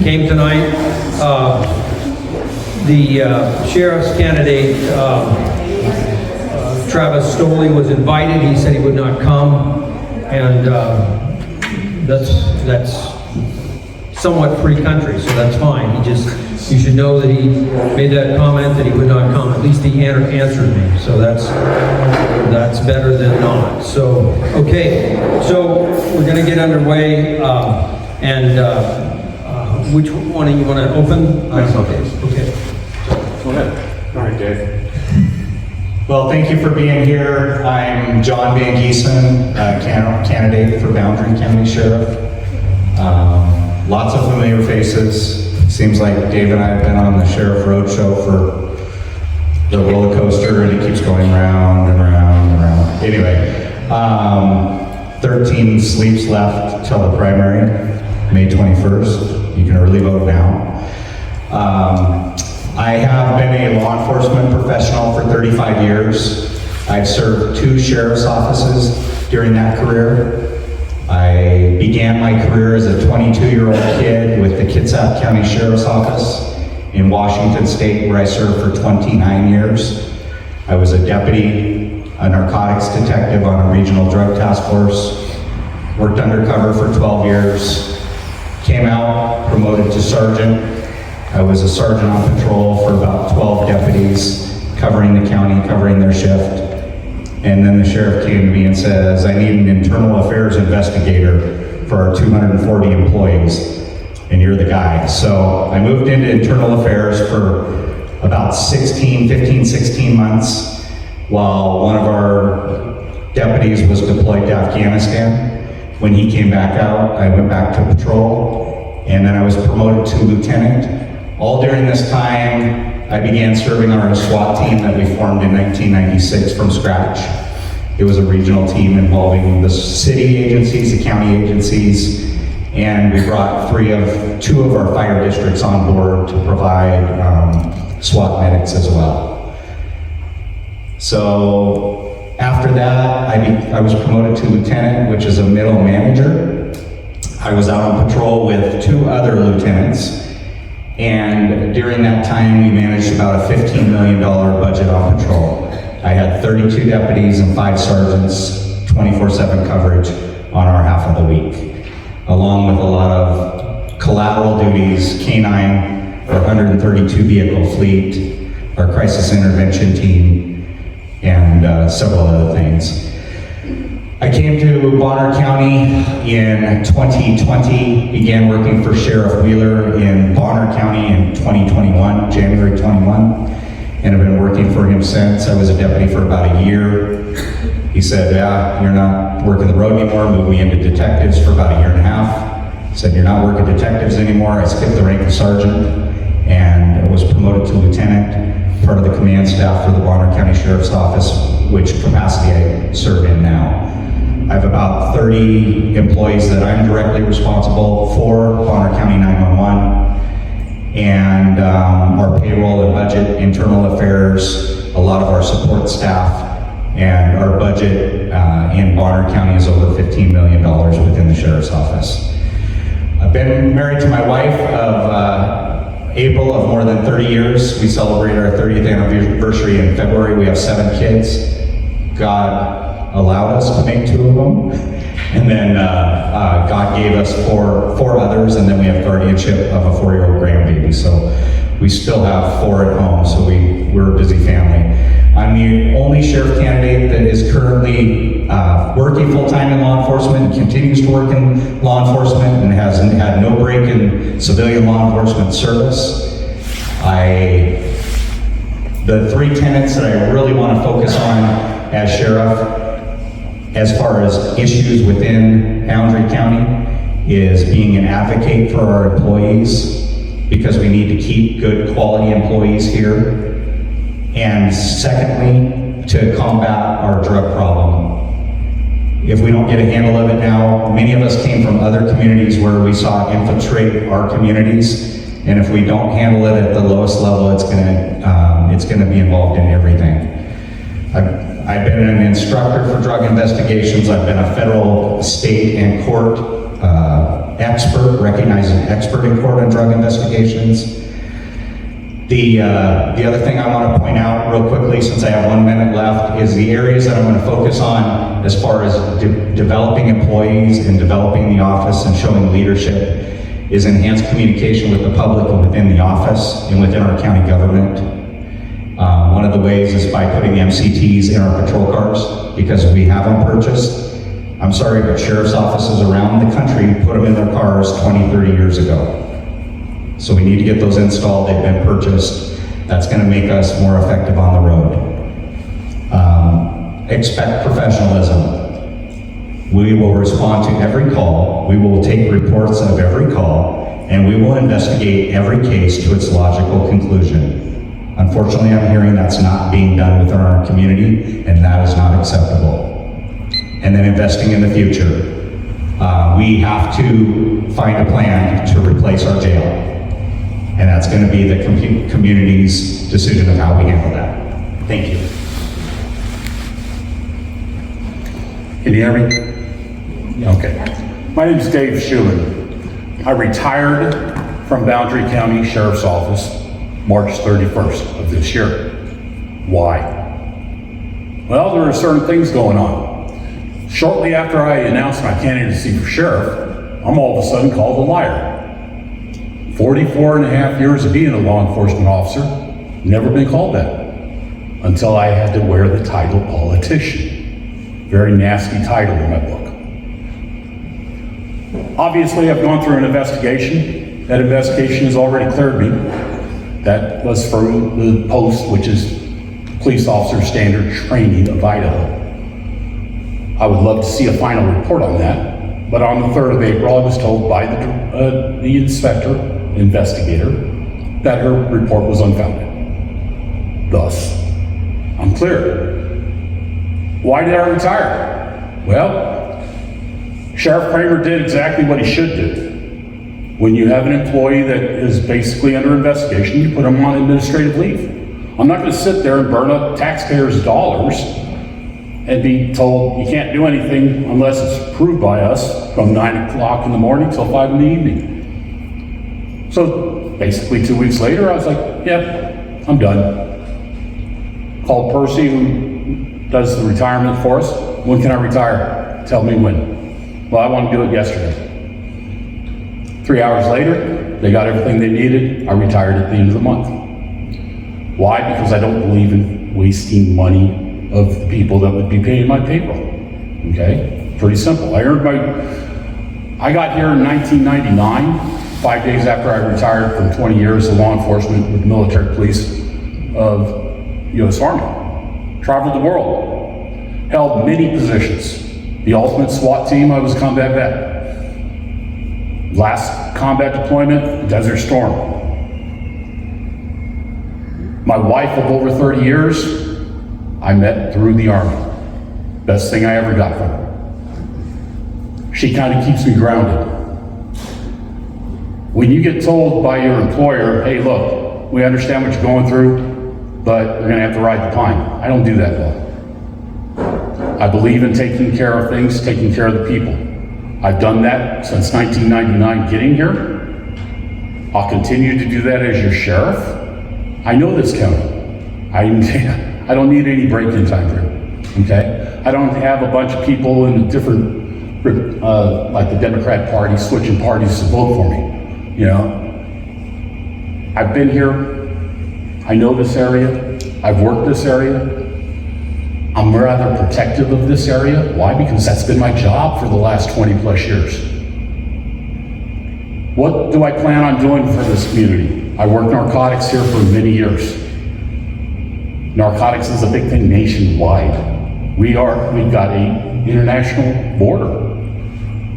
came tonight. The sheriff's candidate, Travis Stolley, was invited. He said he would not come, and that's somewhat free country, so that's fine. You should know that he made that comment that he would not come. At least he answered me, so that's better than not. So, okay, so we're going to get underway, which one do you want to open? Okay. Go ahead. All right, Dave. Well, thank you for being here. I'm John Van Giesen, candidate for Boundary County Sheriff. Lots of familiar faces. Seems like Dave and I have been on the Sheriff Roadshow for the roller coaster, and it keeps going round and round and round. Anyway, 13 sleeps left till the primary, May 21st. You can early vote now. I have been a law enforcement professional for 35 years. I've served 2 sheriff's offices during that career. I began my career as a 22-year-old kid with the Kitsap County Sheriff's Office in Washington State, where I served for 29 years. I was a deputy, a narcotics detective on a regional drug task force, worked undercover for 12 years, came out, promoted to sergeant. I was a sergeant on patrol for about 12 deputies, covering the county, covering their shift. And then the sheriff came to me and says, I need an internal affairs investigator for our 240 employees, and you're the guy. So I moved into internal affairs for about 15, 16 months, while one of our deputies was deployed to Afghanistan. When he came back out, I went back to patrol, and then I was promoted to lieutenant. All during this time, I began serving on our SWAT team that we formed in 1996 from scratch. It was a regional team involving the city agencies, the county agencies, and we brought 2 of our fire districts on board to provide SWAT medics as well. So after that, I was promoted to lieutenant, which is a middle manager. I was out on patrol with 2 other lieutenants. And during that time, we managed about a $15 million budget on patrol. I had 32 deputies and 5 sergeants, 24/7 coverage on our half of the week, along with a lot of collateral duties, K-9, our 132 vehicle fleet, our crisis intervention team, and several other things. I came to Bonner County in 2020, began working for Sheriff Wheeler in Bonner County in 2021, January 21, and I've been working for him since. I was a deputy for about a year. He said, yeah, you're not working the road anymore, moved me into detectives for about a year and a half. He said, you're not working detectives anymore. I skipped the rank of sergeant and was promoted to lieutenant, part of the command staff for the Bonner County Sheriff's Office, which capacity I serve in now. I have about 30 employees that I'm directly responsible for, Bonner County 911, and our payroll and budget, internal affairs, a lot of our support staff, and our budget in Bonner County is over $15 million within the Sheriff's Office. I've been married to my wife of April of more than 30 years. We celebrate our 30th anniversary in February. We have 7 kids. God allowed us to make 2 of them, and then God gave us four others, and then we have guardianship of a 4-year-old grandbaby. So we still have 4 at home, so we're a busy family. I'm the only sheriff candidate that is currently working full-time in law enforcement and continues to work in law enforcement and has had no break in civilian law enforcement service. The 3 tenets that I really want to focus on as sheriff, as far as issues within Boundary County, is being an advocate for our employees, because we need to keep good quality employees here. And secondly, to combat our drug problem. If we don't get a handle of it now, many of us came from other communities where we saw it infiltrate our communities, and if we don't handle it at the lowest level, it's gonna be involved in everything. I've been an instructor for drug investigations. I've been a federal, state, and court expert, recognized as an expert in court on drug investigations. The other thing I want to point out real quickly, since I have 1 minute left, is the areas that I'm going to focus on as far as developing employees and developing the office and showing leadership is enhanced communication with the public and within the office and within our county government. One of the ways is by putting MCTs in our patrol cars, because we have them purchased. I'm sorry, but sheriff's offices around the country put them in their cars 20, 30 years ago. So we need to get those installed. They've been purchased. That's going to make us more effective on the road. Expect professionalism. We will respond to every call. We will take reports of every call, and we will investigate every case to its logical conclusion. Unfortunately, I'm hearing that's not being done within our community, and that is not acceptable. And then investing in the future. We have to find a plan to replace our jail. And that's going to be the community's decision of how we handle that. Thank you. Can you hear me? Okay. My name is Dave Schuman. I retired from Boundary County Sheriff's Office March 31st of this year. Why? Well, there are certain things going on. Shortly after I announced my candidacy for sheriff, I'm all of a sudden called a liar. 44 and a half years of being a law enforcement officer, never been called that until I had to wear the title politician. Very nasty title in my book. Obviously, I've gone through an investigation. That investigation has already cleared me. That was for the post, which is Police Officer Standard Training of Idaho. I would love to see a final report on that, but on the 3rd of April, I was told by the inspector, investigator, that her report was unfounded. Thus, I'm clear. Why did I retire? Well, Sheriff Kramer did exactly what he should do. When you have an employee that is basically under investigation, you put them on administrative leave. I'm not going to sit there and burn up taxpayers' dollars and be told you can't do anything unless it's approved by us from 9 o'clock in the morning till 5 in the evening. So basically 2 weeks later, I was like, yep, I'm done. Called Percy, who does the retirement for us. When can I retire? Tell me when. Well, I want to do it yesterday. 3 hours later, they got everything they needed. I retired at the end of the month. Why? Because I don't believe in wasting money of the people that would be paying my payroll. Okay? Pretty simple. I got here in 1999. 5 days after I retired from 20 years of law enforcement with the military police of U.S. Army. Traveled the world. Held many positions. The ultimate SWAT team, I was a combat vet. Last combat deployment, Desert Storm. My wife of over 30 years, I met through the Army. Best thing I ever got from her. She kind of keeps me grounded. When you get told by your employer, hey, look, we understand what you're going through, but you're going to have to ride the pine. I don't do that well. I believe in taking care of things, taking care of the people. I've done that since 1999 getting here. I'll continue to do that as your sheriff. I know this county. I don't need any break-in time here, okay? I don't have a bunch of people in different, like the Democrat Party, switching parties to vote for me. You know, I've been here, I know this area, I've worked this area. I'm rather protective of this area. Why? Because that's been my job for the last 20 plus years. What do I plan on doing for this community? I worked narcotics here for many years. Narcotics is a big thing nationwide. We've got an international border.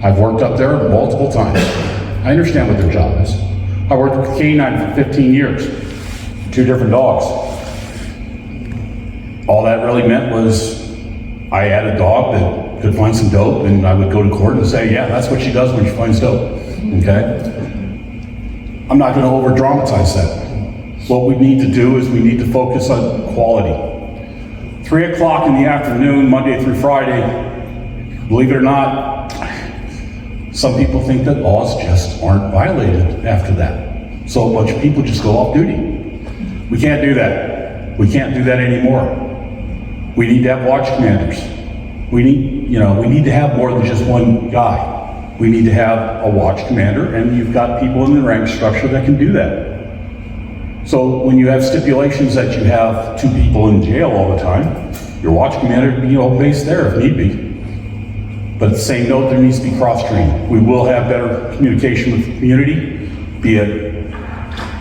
I've worked up there multiple times. I understand what their job is. I worked with K9 for 15 years, 2 different dogs. All that really meant was I had a dog that could find some dope, and I would go to court and say, yeah, that's what she does when she finds dope, okay? I'm not gonna over dramatize that. What we need to do is we need to focus on quality. 3 o'clock in the afternoon, Monday through Friday, believe it or not, Some people think that laws just aren't violated after that. So a bunch of people just go off duty. We can't do that. We can't do that anymore. We need to have watch commanders. We need to have more than just one guy. We need to have a watch commander, and you've got people in the rank structure that can do that. So when you have stipulations that you have 2 people in jail all the time, your watch commander can be based there if need be. But at the same note, there needs to be cross-training. We will have better communication with the community, be it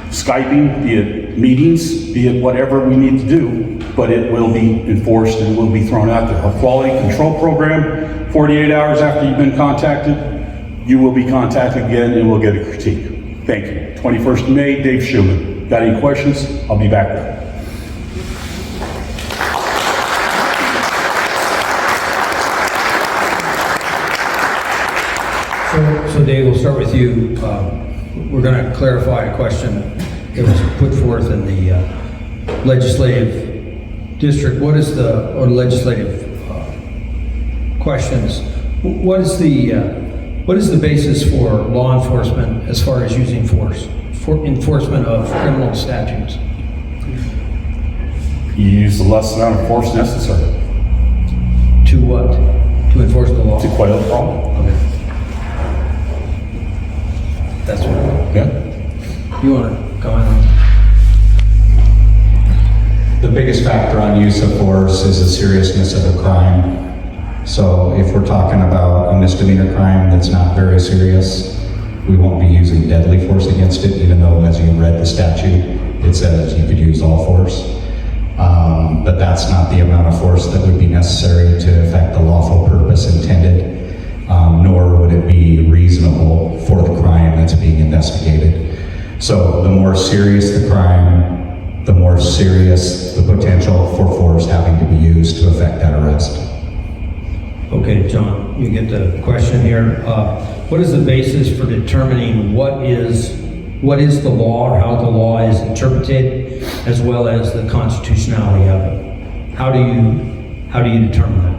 Skyping, be it meetings, be it whatever we need to do, but it will be enforced and will be thrown out there. Our quality control program, 48 hours after you've been contacted, you will be contacted again and we'll get a critique. Thank you. 21st of May, Dave Schumann. Got any questions? I'll be back there. So Dave, we'll start with you. We're going to clarify a question that was put forth in the legislative district. What is or legislative questions? What is the basis for law enforcement as far as using force for enforcement of criminal statutes? You use the less amount of force necessary To what? To enforce the law? to quell the problem. Okay. That's what. Yeah. You want to comment on? The biggest factor on use of force is the seriousness of the crime. So if we're talking about a misdemeanor crime that's not very serious, we won't be using deadly force against it, even though as you read the statute, it says you could use all force. But that's not the amount of force that would be necessary to affect the lawful purpose intended, nor would it be reasonable for the crime that's being investigated. So the more serious the crime, the more serious the potential for force having to be used to affect that arrest. Okay, John, you get the question here. What is the basis for determining what is the law or how the law is interpreted, as well as the constitutionality of it? How do you determine that?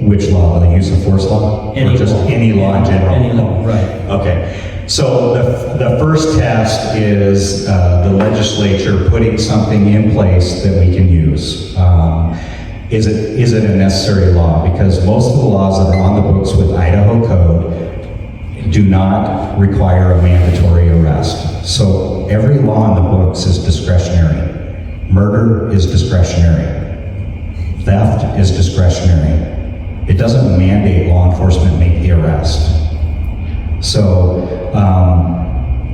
Which law? The use of force law? Any or just law. any law in general? Any law, right. Okay. So the first test is the legislature putting something in place that we can use. Is it a necessary law? Because most of the laws that are on the books with Idaho code do not require a mandatory arrest. So every law in the books is discretionary. Murder is discretionary. Theft is discretionary. It doesn't mandate law enforcement make the arrest. So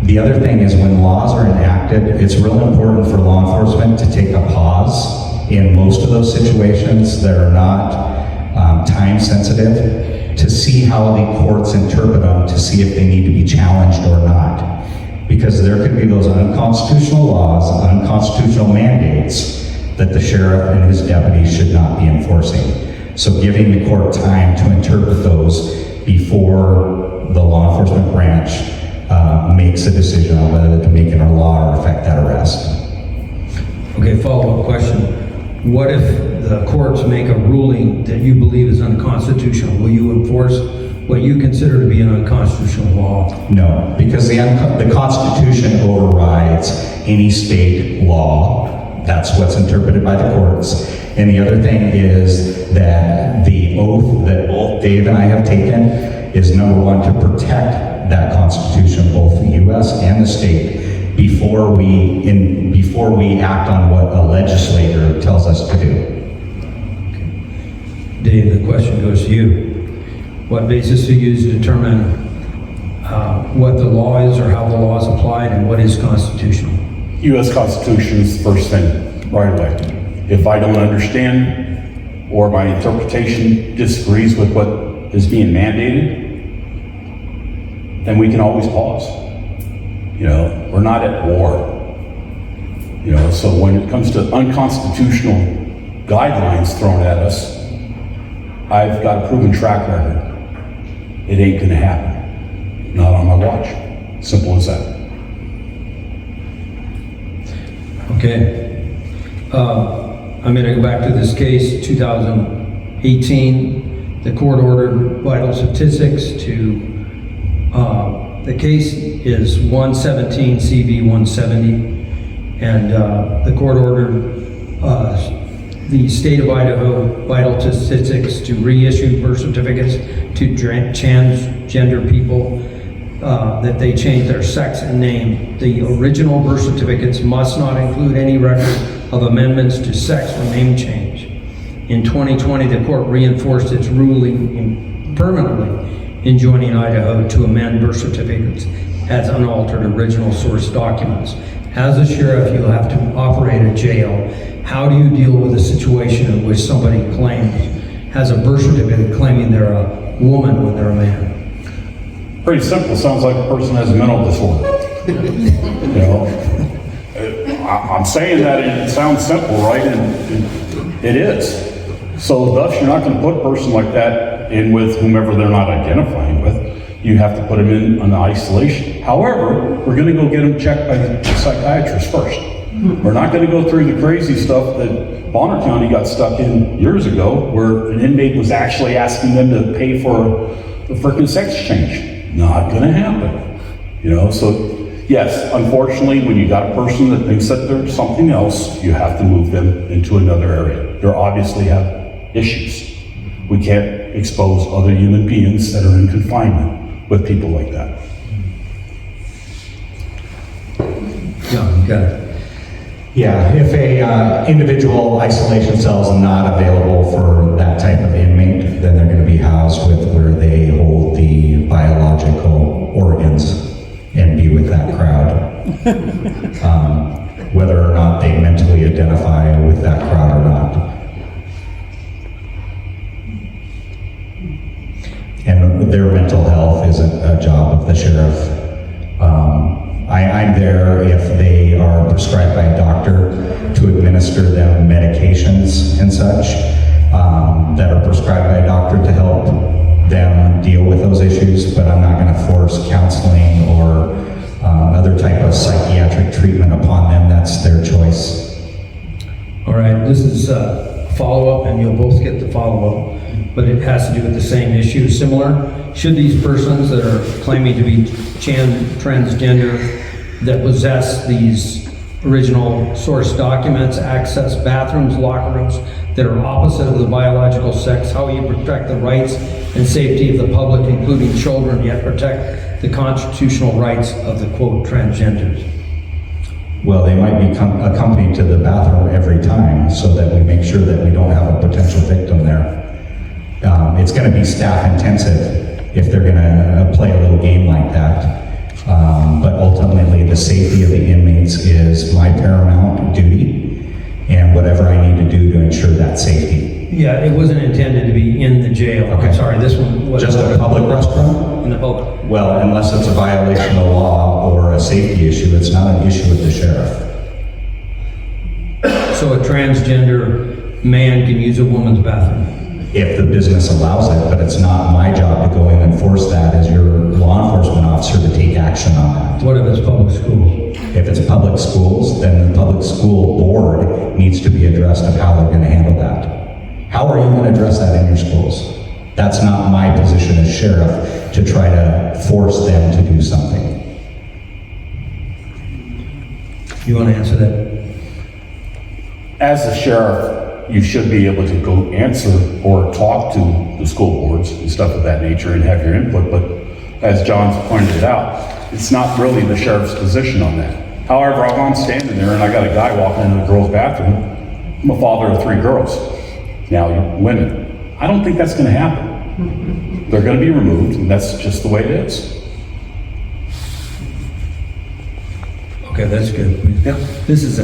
the other thing is when laws are enacted, it's real important for law enforcement to take a pause in most of those situations that are not time sensitive to see how the courts interpret them, to see if they need to be challenged or not. Because there could be those unconstitutional laws, unconstitutional mandates that the sheriff and his deputies should not be enforcing. So giving the court time to interpret those before the law enforcement branch makes a decision on whether to make it a law or affect that arrest. Okay, follow-up question. What if the courts make a ruling that you believe is unconstitutional? Will you enforce what you consider to be an unconstitutional law? No, because the Constitution overrides any state law. That's what's interpreted by the courts. And the other thing is that the oath that both Dave and I have taken is number one, to protect that Constitution, both the U.S. and the state, before we act on what a legislator tells us to do. Dave, the question goes to you. What basis do you use to determine what the law is or how the law is applied and what is constitutional? U.S. Constitution is the first thing, right away. If I don't understand or my interpretation disagrees with what is being mandated, then we can always pause. We're not at war. So when it comes to unconstitutional guidelines thrown at us, I've got a proven track record. It ain't gonna happen. Not on my watch. Simple as that. Okay. I'm going to go back to this case, 2018. The court ordered vital statistics to The case is 117 CV 170, and the court ordered the state of Idaho Vital Statistics to reissue birth certificates to transgender people that they change their sex and name. The original birth certificates must not include any record of amendments to sex or name change. In 2020, the court reinforced its ruling permanently enjoining Idaho to amend birth certificates as unaltered original source documents. As a sheriff, you'll have to operate a jail. How do you deal with a situation in which somebody has a birth certificate claiming they're a woman when they're a man? Pretty simple. Sounds like a person has a mental disorder. You know, I'm saying that and it sounds simple, right? And it is. So thus, you're not going to put a person like that in with whomever they're not identifying with. You have to put them in an isolation. However, we're going to go get them checked by the psychiatrist first. We're not going to go through the crazy stuff that Bonner County got stuck in years ago, where an inmate was actually asking them to pay for a freaking sex change. Not going to happen. You know, so yes, unfortunately, when you got a person that thinks that they're something else, you have to move them into another area. They obviously have issues. We can't expose other human beings that are in confinement with people like that. Yeah, you got it. Yeah, if a individual isolation cell is not available for that type of inmate, then they're going to be housed with where they hold the biological organs and be with that crowd. Whether or not they mentally identify with that crowd or not. And their mental health isn't a job of the sheriff. I'm there if they are prescribed by a doctor to administer them medications and such that are prescribed by a doctor to help them deal with those issues, but I'm not going to force counseling or other type of psychiatric treatment upon them. That's their choice. All right, this is follow-up, and you'll both get the follow-up, but it has to do with the same issue. Similar, should these persons that are claiming to be transgender that possess these original source documents access bathrooms, locker rooms that are opposite of the biological sex? How will you protect the rights and safety of the public, including children, yet protect the constitutional rights of the, quote, transgenders? Well, they might be accompanied to the bathroom every time so that we make sure that we don't have a potential victim there. It's going to be staff intensive if they're going to play a little game like that. But ultimately, the safety of the inmates is my paramount duty, and whatever I need to do to ensure that safety. Yeah, it wasn't intended to be in the jail. Okay. I'm sorry, this one was. Just a public restroom? In the public. Well, unless it's a violation of law or a safety issue, it's not an issue with the sheriff. So a transgender man can use a woman's bathroom? If the business allows it, but it's not my job to go in and force that as your law enforcement officer to take action on that. What if it's public school? If it's public schools, then the public school board needs to be addressed of how they're going to handle that. How are you going to address that in your schools? That's not my position as sheriff to try to force them to do something. You want to answer that? As a sheriff, you should be able to go answer or talk to the school boards and stuff of that nature and have your input, but as John's pointed out, it's not really the sheriff's position on that. However, if I'm standing there and I got a guy walking into the girls' bathroom, I'm a father of 3 girls. Now, you're women. I don't think that's going to happen. They're going to be removed, and that's just the way it is. Okay, that's good. Yeah. This is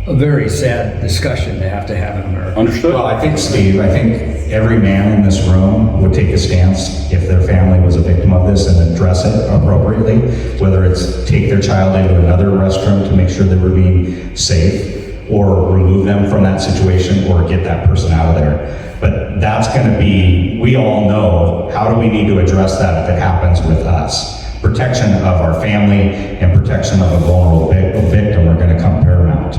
a very sad discussion to have in America. Understood? Well, I think, Steve, every man in this room would take a stance if their family was a victim of this and address it appropriately, whether it's take their child into another restroom to make sure they were being safe, or remove them from that situation, or get that person out of there. But that's going to be, we all know, how do we need to address that if it happens with us? Protection of our family and protection of a vulnerable victim are going to come paramount.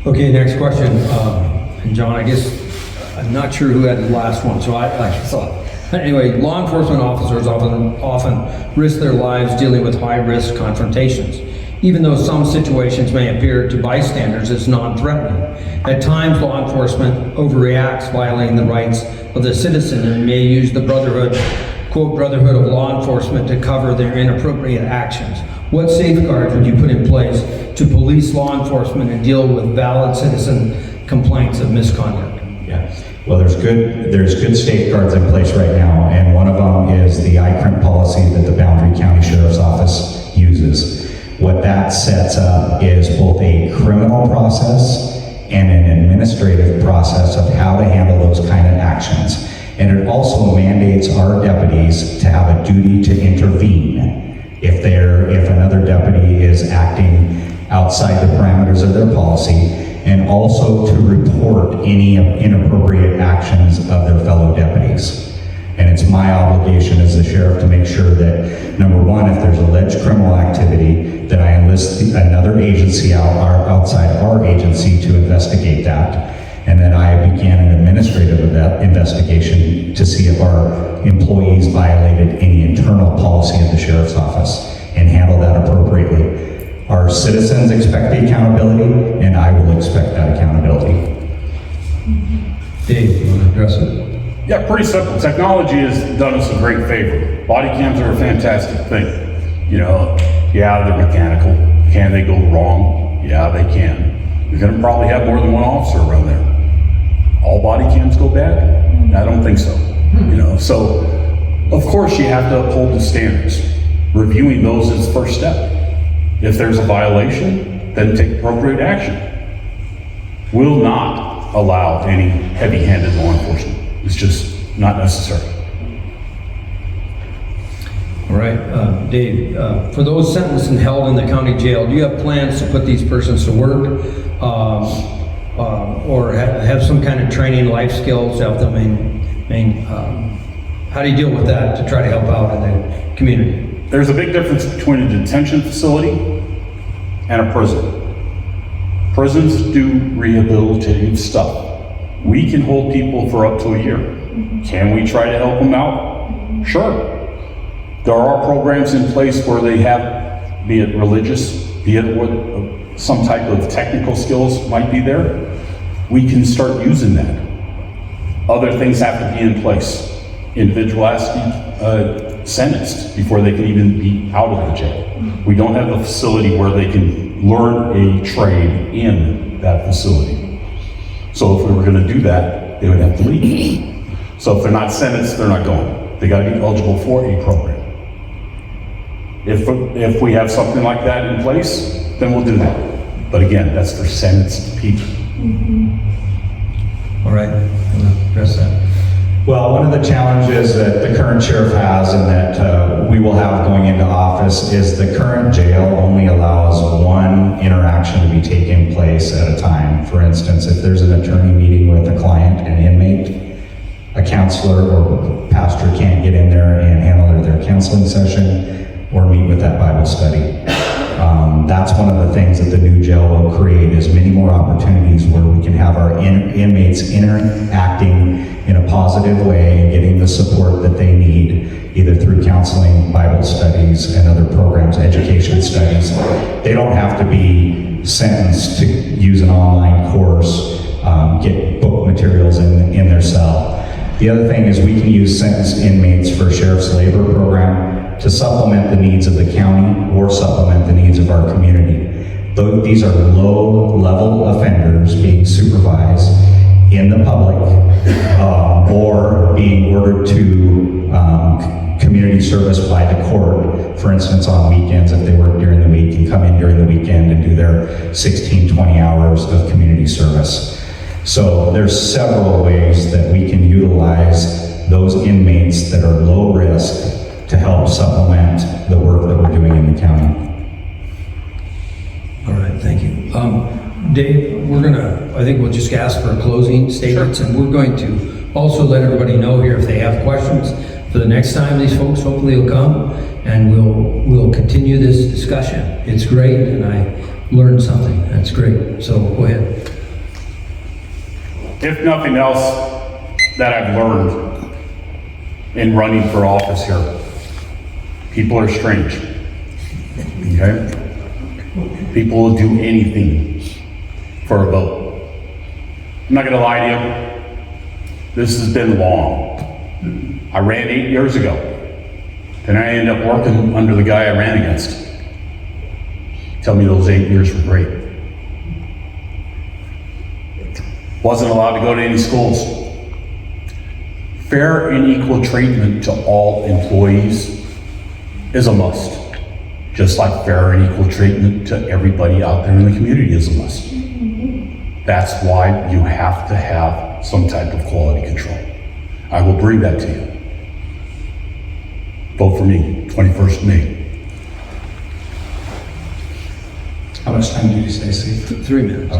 Okay, next question. And John, I guess, I'm not sure who had the last one, so I saw Anyway, law enforcement officers often risk their lives dealing with high-risk confrontations, even though some situations may appear to bystanders as non-threatening. At times, law enforcement overreacts, violating the rights of the citizen, and may use the brotherhood, quote, brotherhood of law enforcement to cover their inappropriate actions. What safeguards would you put in place to police law enforcement and deal with valid citizen complaints of misconduct? Yeah. Well, there's good safeguards in place right now, and one of them is the ICRIM policy that the Boundary County Sheriff's Office uses. What that sets up is both a criminal process and an administrative process of how to handle those kind of actions. And it also mandates our deputies to have a duty to intervene if another deputy is acting outside the parameters of their policy, and also to report any inappropriate actions of their fellow deputies. And it's my obligation as the sheriff to make sure that, number one, if there's alleged criminal activity, that I enlist another agency outside our agency to investigate that. And then I began an administrative investigation to see if our employees violated any internal policy of the sheriff's office and handle that appropriately. Our citizens expect the accountability, and I will expect that accountability. Dave, you want to address it? Yeah, pretty simple. Technology has done us a great favor. Body cams are a fantastic thing. You know, yeah, they're mechanical. Can they go wrong? Yeah, they can. You're gonna probably have more than one officer around there. All body cams go bad? I don't think so. You know, so of course you have to uphold the standards. Reviewing those is the first step. If there's a violation, then take appropriate action. Will not allow any heavy-handed law enforcement. It's just not necessary. All right, Dave, for those sentenced and held in the county jail, do you have plans to put these persons to work, or have some kind of training, life skills, help them how do you deal with that to try to help out in the community? There's a big difference between a detention facility and a prison. Prisons do rehabilitative stuff. We can hold people for up to a year. Can we try to help them out? Sure. There are programs in place where they have, be it religious, be it what some type of technical skills might be there. We can start using that. Other things have to be in place. Individual has to be sentenced before they can even be out of the jail. We don't have a facility where they can learn a trade in that facility. So if we were going to do that, they would have to leave. So if they're not sentenced, they're not going. They got to be eligible for a program. If we have something like that in place, then we'll do that. But again, that's for sentenced people. All right, address that. Well, one of the challenges that the current sheriff has and that we will have going into office is the current jail only allows one interaction to be taking place at a time. For instance, if there's an attorney meeting with a client, an inmate, a counselor or pastor can't get in there and handle their counseling session or meet with that Bible study. That's one of the things that the new jail will create, is many more opportunities where we can have our inmates interacting in a positive way and getting the support that they need, either through counseling, Bible studies, and other programs, education studies. They don't have to be sentenced to use an online course, get book materials in their cell. The other thing is we can use sentenced inmates for sheriff's labor program to supplement the needs of the county or supplement the needs of our community. These are low-level offenders being supervised in the public or being ordered to community service by the court, for instance, on weekends if they work during the week and come in during the weekend and do their 16, 20 hours of community service. So there's several ways that we can utilize those inmates that are low risk to help supplement the work that we're doing in the county. All right, thank you. Dave, I think we'll just ask for closing statements, and we're going to also let everybody know here if they have questions for the next time these folks hopefully will come, and we'll continue this discussion. It's great, and I learned something. That's great. So go ahead. If nothing else that I've learned in running for office here. People are strange, okay? People will do anything for a vote. I'm not gonna lie to you, this has been long. I ran 8 years ago, then I ended up working under the guy I ran against. Tell me those 8 years were great. Wasn't allowed to go to any schools. Fair and equal treatment to all employees is a must. Just like fair and equal treatment to everybody out there in the community is a must. That's why you have to have some type of quality control. I will bring that to you. Vote for me, 21st May. How much time did you say, Steve? 3 minutes.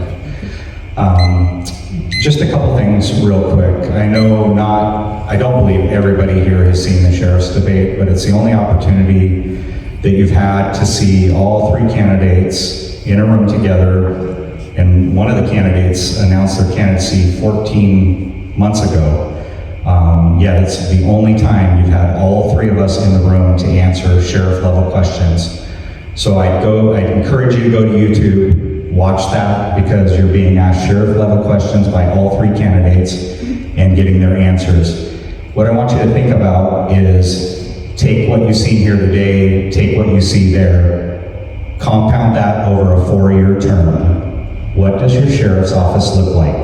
Just a couple things real quick. I don't believe everybody here has seen the sheriff's debate, but it's the only opportunity that you've had to see all three candidates in a room together, and one of the candidates announced their candidacy 14 months ago. Yet it's the only time you've had all three of us in the room to answer sheriff level questions. So I'd encourage you to go to YouTube, watch that, because you're being asked sheriff level questions by all three candidates and getting their answers. What I want you to think about is take what you see here today, take what you see there, compound that over a 4-year term. What does your sheriff's office look like?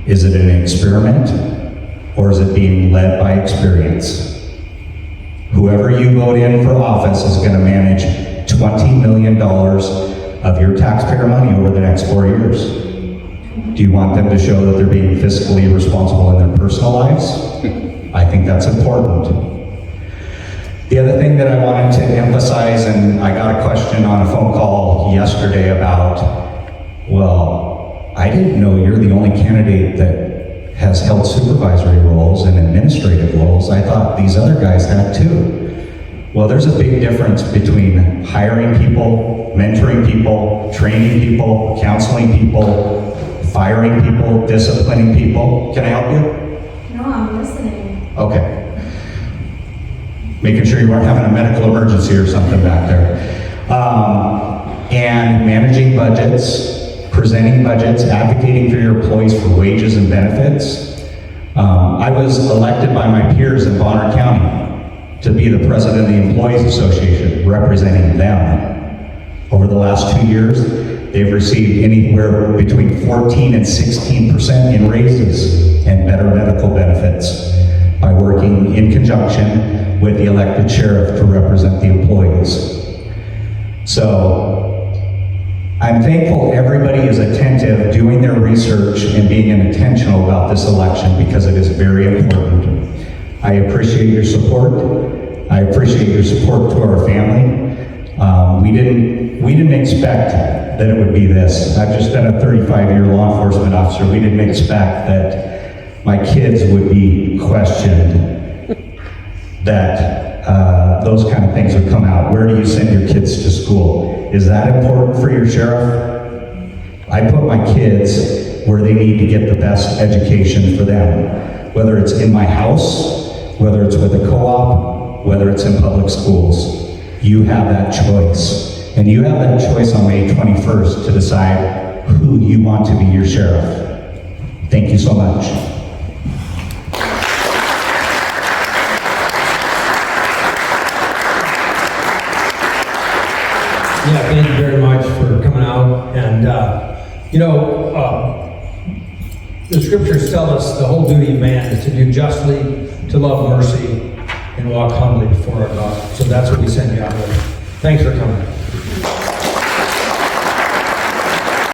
Is it an experiment, or is it being led by experience? Whoever you vote in for office is going to manage $20 million of your taxpayer money over the next 4 years. Do you want them to show that they're being fiscally responsible in their personal lives? I think that's important. The other thing that I wanted to emphasize, and I got a question on a phone call yesterday about, well, I didn't know you're the only candidate that has held supervisory roles and administrative roles. I thought these other guys had too. Well, there's a big difference between hiring people, mentoring people, training people, counseling people, firing people, disciplining people. Can I help you? No, I'm listening. Okay. Making sure you weren't having a medical emergency or something back there. And managing budgets, presenting budgets, advocating for your employees for wages and benefits. I was elected by my peers in Bonner County to be the president of the Employees Association, representing them. Over the last 2 years, they've received anywhere between 14 and 16% in raises and better medical benefits by working in conjunction with the elected sheriff to represent the employees. So, I'm thankful everybody is attentive, doing their research and being intentional about this election, because it is very important. I appreciate your support. I appreciate your support to our family. We didn't expect that it would be this. I've just been a 35-year law enforcement officer. We didn't expect that my kids would be questioned, that those kind of things would come out. Where do you send your kids to school? Is that important for your sheriff? I put my kids where they need to get the best education for them, whether it's in my house, whether it's with a co-op, whether it's in public schools. You have that choice. And you have that choice on May 21st to decide who you want to be your sheriff. Thank you so much. Yeah, thank you very much for coming out. And, the scriptures tell us the whole duty of man is to do justly, to love mercy, and walk humbly before our God. So that's what we send you out with. Thanks for coming.